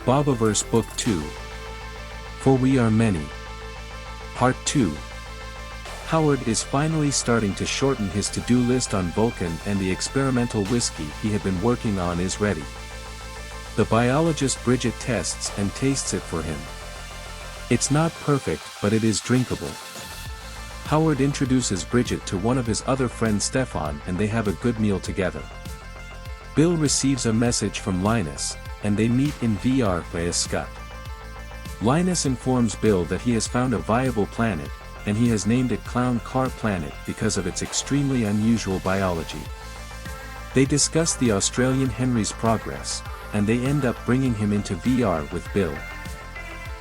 Bobiverse Book 2. For We Are Many. Part 2. Howard is finally starting to shorten his to-do list on Vulcan, and the experimental whiskey he had been working on is ready. The biologist Bridget tests and tastes it for him. It's not perfect, but it is drinkable. Howard introduces Bridget to one of his other friends, Stefan, and they have a good meal together. Bill receives a message from Linus, and they meet in VR via Skype. Linus informs Bill that he has found a viable planet, and he has named it Clown Car Planet because of its extremely unusual biology. They discuss the Australian Henry's progress, and they end up bringing him into VR with Bill.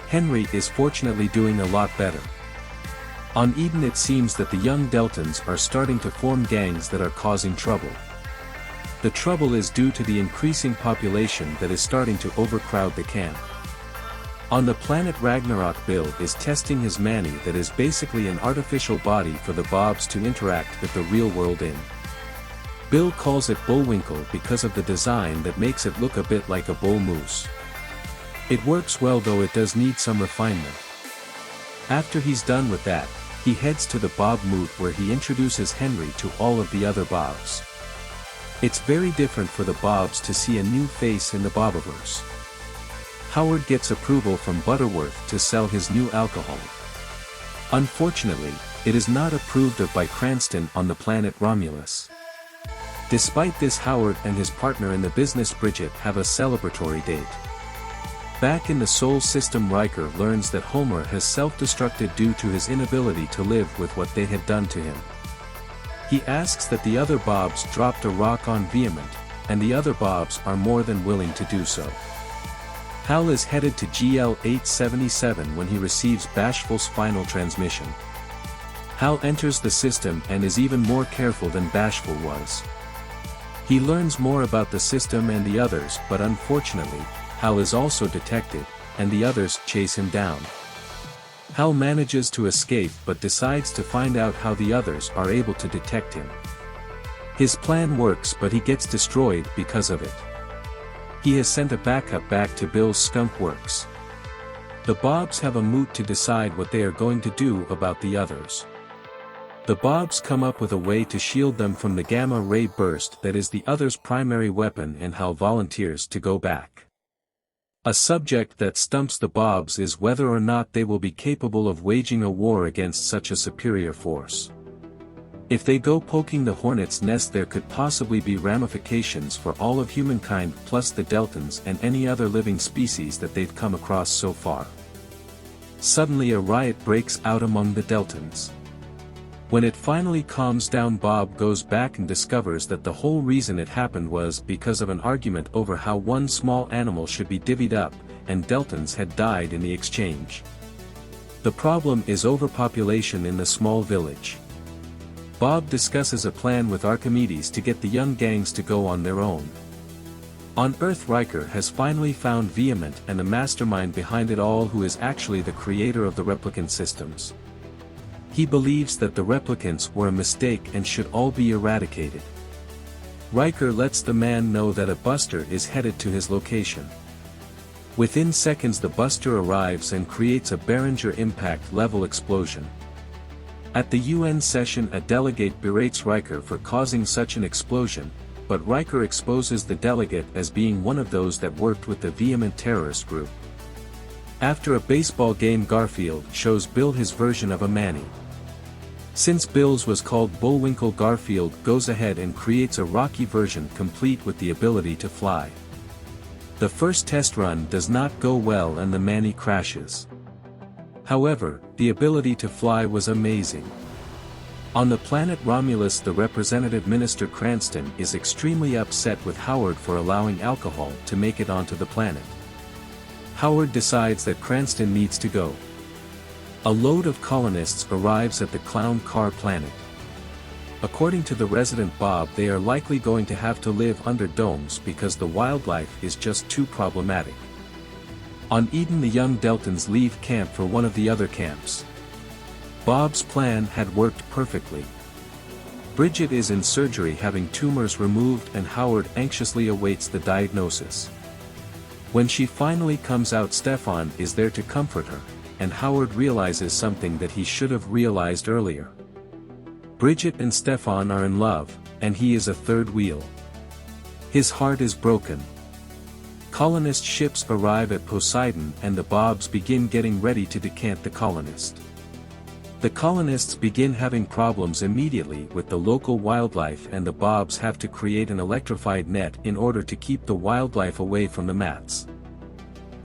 Henry is fortunately doing a lot better. On Eden, it seems that the young Deltons are starting to form gangs that are causing trouble. The trouble is due to the increasing population that is starting to overcrowd the camp. On the planet Ragnarok, Bill is testing his Manny, that is basically an artificial body for the Bobs to interact with the real world in. Bill calls it Bullwinkle because of the design that makes it look a bit like a bull moose. It works well, though it does need some refinement. After he's done with that, he heads to the Bob moot where he introduces Henry to all of the other Bobs. It's very different for the Bobs to see a new face in the Bobiverse. Howard gets approval from Butterworth to sell his new alcohol. Unfortunately, it is not approved of by Cranston on the planet Romulus. Despite this, Howard and his partner in the business Bridget have a celebratory date. Back in the Sol system, Riker learns that Homer has self-destructed due to his inability to live with what they had done to him. He asks that the other Bobs dropped a rock on Vehement, and the other Bobs are more than willing to do so. Hal is headed to GL-877 when he receives Bashful's final transmission. Hal enters the system and is even more careful than Bashful was. He learns more about the system and the others, but unfortunately, Hal is also detected, and the others chase him down. Hal manages to escape but decides to find out how the others are able to detect him. His plan works, but he gets destroyed because of it. He has sent a backup back to Bill's skunk works. The Bobs have a moot to decide what they are going to do about the others. The Bobs come up with a way to shield them from the gamma-ray burst that is the others' primary weapon, and Hal volunteers to go back. A subject that stumps the Bobs is whether or not they will be capable of waging a war against such a superior force. If they go poking the hornet's nest, there could possibly be ramifications for all of humankind plus the Deltons and any other living species that they've come across so far. Suddenly a riot breaks out among the Deltons. When it finally calms down, Bob goes back and discovers that the whole reason it happened was because of an argument over how one small animal should be divvied up, and Deltons had died in the exchange. The problem is overpopulation in the small village. Bob discusses a plan with Archimedes to get the young gangs to go on their own. On Earth, Riker has finally found Vehement and the mastermind behind it all, who is actually the creator of the replicant systems. He believes that the replicants were a mistake and should all be eradicated. Riker lets the man know that a buster is headed to his location. Within seconds, the buster arrives and creates a Behringer impact-level explosion. At the UN session, a delegate berates Riker for causing such an explosion, but Riker exposes the delegate as being one of those that worked with the Vehement terrorist group. After a baseball game, Garfield shows Bill his version of a Manny. Since Bill's was called Bullwinkle, Garfield goes ahead and creates a Rocky version complete with the ability to fly. The first test run does not go well and the Manny crashes. However, the ability to fly was amazing. On the planet Romulus, the representative minister Cranston is extremely upset with Howard for allowing alcohol to make it onto the planet. Howard decides that Cranston needs to go. A load of colonists arrives at the Clown Car Planet. According to the resident Bob, they are likely going to have to live under domes because the wildlife is just too problematic. On Eden, the young Deltons leave camp for one of the other camps. Bob's plan had worked perfectly. Bridget is in surgery having tumors removed, and Howard anxiously awaits the diagnosis. When she finally comes out, Stefan is there to comfort her, and Howard realizes something that he should have realized earlier. Bridget and Stefan are in love, and he is a third wheel. His heart is broken. Colonist ships arrive at Poseidon and the Bobs begin getting ready to decant the colonist. The colonists begin having problems immediately with the local wildlife, and the Bobs have to create an electrified net in order to keep the wildlife away from the mats.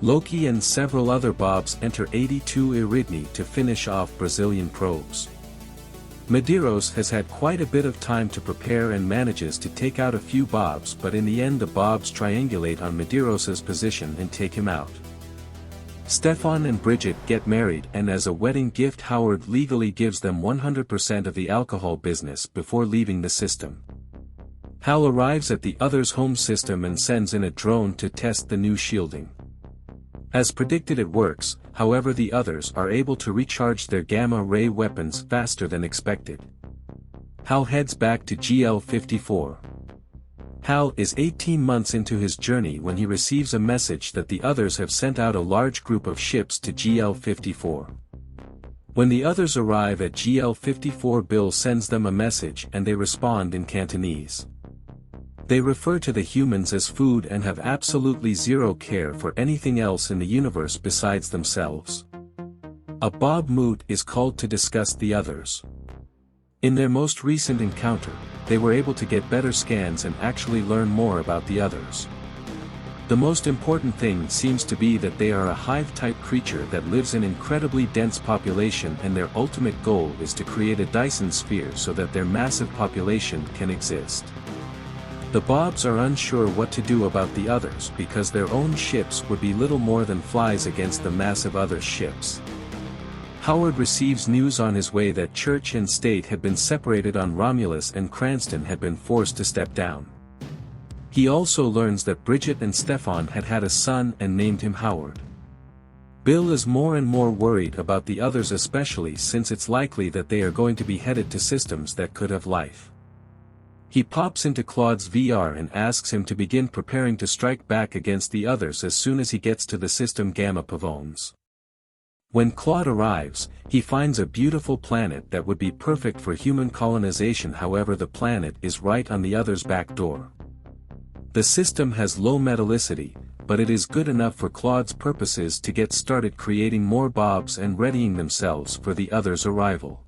Loki and several other Bobs enter 82 Eridni to finish off Brazilian probes. Medeiros has had quite a bit of time to prepare and manages to take out a few Bobs, but in the end the Bobs triangulate on Medeiros's position and take him out. Stefan and Bridget get married, and as a wedding gift Howard legally gives them 100% of the alcohol business before leaving the system. Hal arrives at the others' home system and sends in a drone to test the new shielding. As predicted, it works, however the others are able to recharge their gamma-ray weapons faster than expected. Hal heads back to GL-54. Hal is 18 months into his journey when he receives a message that the others have sent out a large group of ships to GL-54. When the others arrive at GL-54, Bill sends them a message and they respond in Cantonese. They refer to the humans as food and have absolutely zero care for anything else in the universe besides themselves. A Bob Moot is called to discuss the others. In their most recent encounter, they were able to get better scans and actually learn more about the others. The most important thing seems to be that they are a hive-type creature that lives in incredibly dense population, and their ultimate goal is to create a Dyson sphere so that their massive population can exist. The Bobs are unsure what to do about the others because their own ships would be little more than flies against the massive other ships. Howard receives news on his way that church and state had been separated on Romulus and Cranston had been forced to step down. He also learns that Bridget and Stefan had had a son and named him Howard. Bill is more and more worried about the others, especially since it's likely that they are going to be headed to systems that could have life. He pops into Claude's VR and asks him to begin preparing to strike back against the others as soon as he gets to the system Gamma Pavones. When Claude arrives, he finds a beautiful planet that would be perfect for human colonization, however the planet is right on the others' back door. The system has low metallicity, but it is good enough for Claude's purposes to get started creating more Bobs and readying themselves for the others' arrival.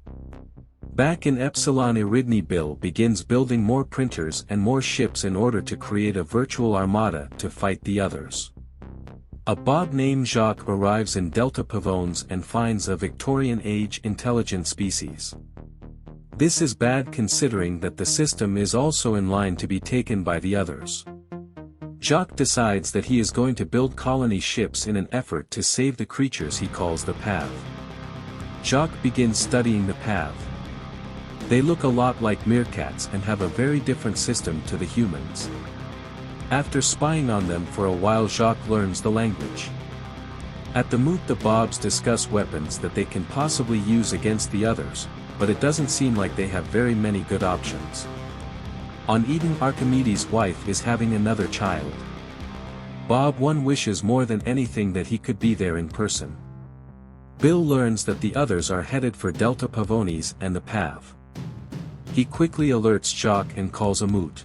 Back in Epsilon Eridni, Bill begins building more printers and more ships in order to create a virtual armada to fight the others. A Bob named Jacques arrives in Delta Pavones and finds a Victorian-age intelligent species. This is bad considering that the system is also in line to be taken by the others. Jacques decides that he is going to build colony ships in an effort to save the creatures he calls the Pav. Jacques begins studying the Pav. They look a lot like meerkats and have a very different system to the humans. After spying on them for a while, Jacques learns the language. At the Moot, the Bobs discuss weapons that they can possibly use against the others, but it doesn't seem like they have very many good options. On Eden, Archimedes' wife is having another child. Bob 1 wishes more than anything that he could be there in person. Bill learns that the others are headed for Delta Pavones and the Pav. He quickly alerts Jacques and calls a Moot.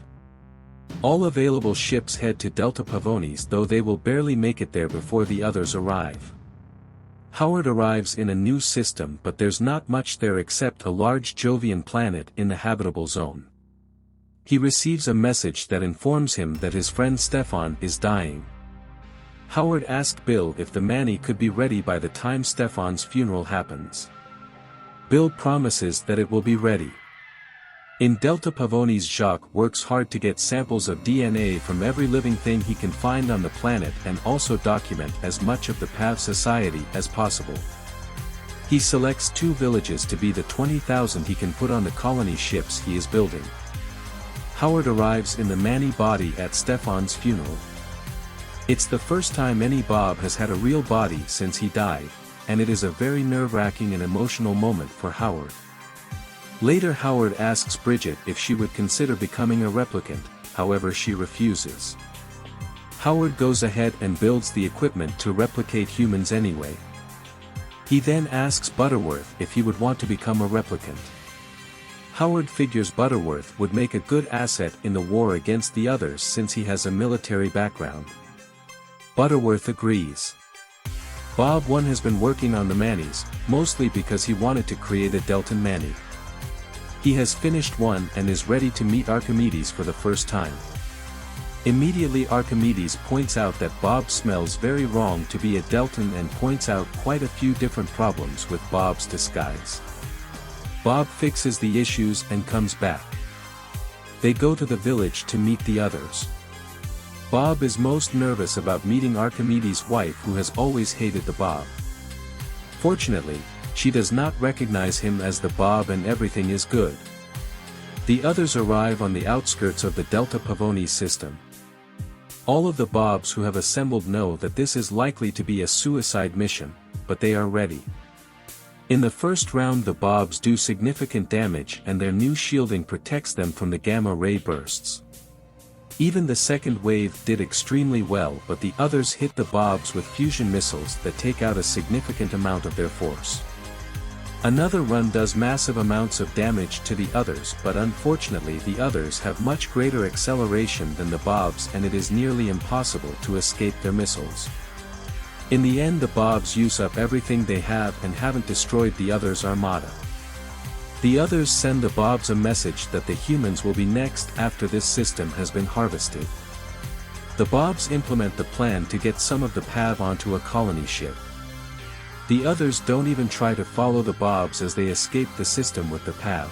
All available ships head to Delta Pavones, though they will barely make it there before the others arrive. Howard arrives in a new system, but there's not much there except a large Jovian planet in the habitable zone. He receives a message that informs him that his friend Stefan is dying. Howard asked Bill if the Manny could be ready by the time Stefan's funeral happens. Bill promises that it will be ready. In Delta Pavones, Jacques works hard to get samples of DNA from every living thing he can find on the planet and also document as much of the Pav society as possible. He selects 2 villages to be the 20,000 he can put on the colony ships he is building. Howard arrives in the Manny body at Stefan's funeral. It's the first time any Bob has had a real body since he died, and it is a very nerve-wracking and emotional moment for Howard. Later, Howard asks Bridget if she would consider becoming a replicant, however she refuses. Howard goes ahead and builds the equipment to replicate humans anyway. He then asks Butterworth if he would want to become a replicant. Howard figures Butterworth would make a good asset in the war against the others since he has a military background. Butterworth agrees. Bob 1 has been working on the Mannies, mostly because he wanted to create a Deltan Manny. He has finished one and is ready to meet Archimedes for the first time. Immediately Archimedes points out that Bob smells very wrong to be a Deltan and points out quite a few different problems with Bob's disguise. Bob fixes the issues and comes back. They go to the village to meet the others. Bob is most nervous about meeting Archimedes' wife who has always hated the Bob. Fortunately, she does not recognize him as the Bob and everything is good. The others arrive on the outskirts of the Delta Pavoni system. All of the Bobs who have assembled know that this is likely to be a suicide mission, but they are ready. In the first round the Bobs do significant damage and their new shielding protects them from the gamma-ray bursts. Even the second wave did extremely well, but the others hit the Bobs with fusion missiles that take out a significant amount of their force. Another run does massive amounts of damage to the others, but unfortunately the others have much greater acceleration than the Bobs and it is nearly impossible to escape their missiles. In the end the Bobs use up everything they have and haven't destroyed the others' armada. The others send the Bobs a message that the humans will be next after this system has been harvested. The Bobs implement the plan to get some of the PAV onto a colony ship. The others don't even try to follow the Bobs as they escape the system with the PAV.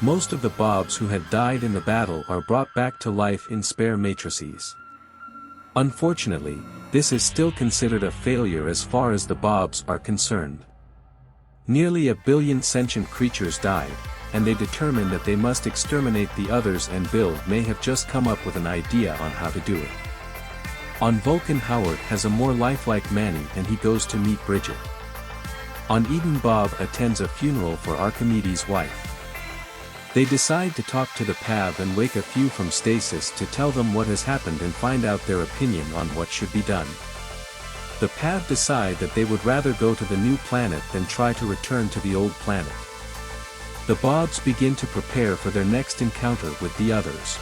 Most of the Bobs who had died in the battle are brought back to life in spare matrices. Unfortunately, this is still considered a failure as far as the Bobs are concerned. Nearly 1 billion sentient creatures died, and they determine that they must exterminate the others and Bill may have just come up with an idea on how to do it. On Vulcan Howard has a more lifelike Manny and he goes to meet Bridget. On Eden Bob attends a funeral for Archimedes' wife. They decide to talk to the PAV and wake a few from stasis to tell them what has happened and find out their opinion on what should be done. The PAV decide that they would rather go to the new planet than try to return to the old planet. The Bobs begin to prepare for their next encounter with the others.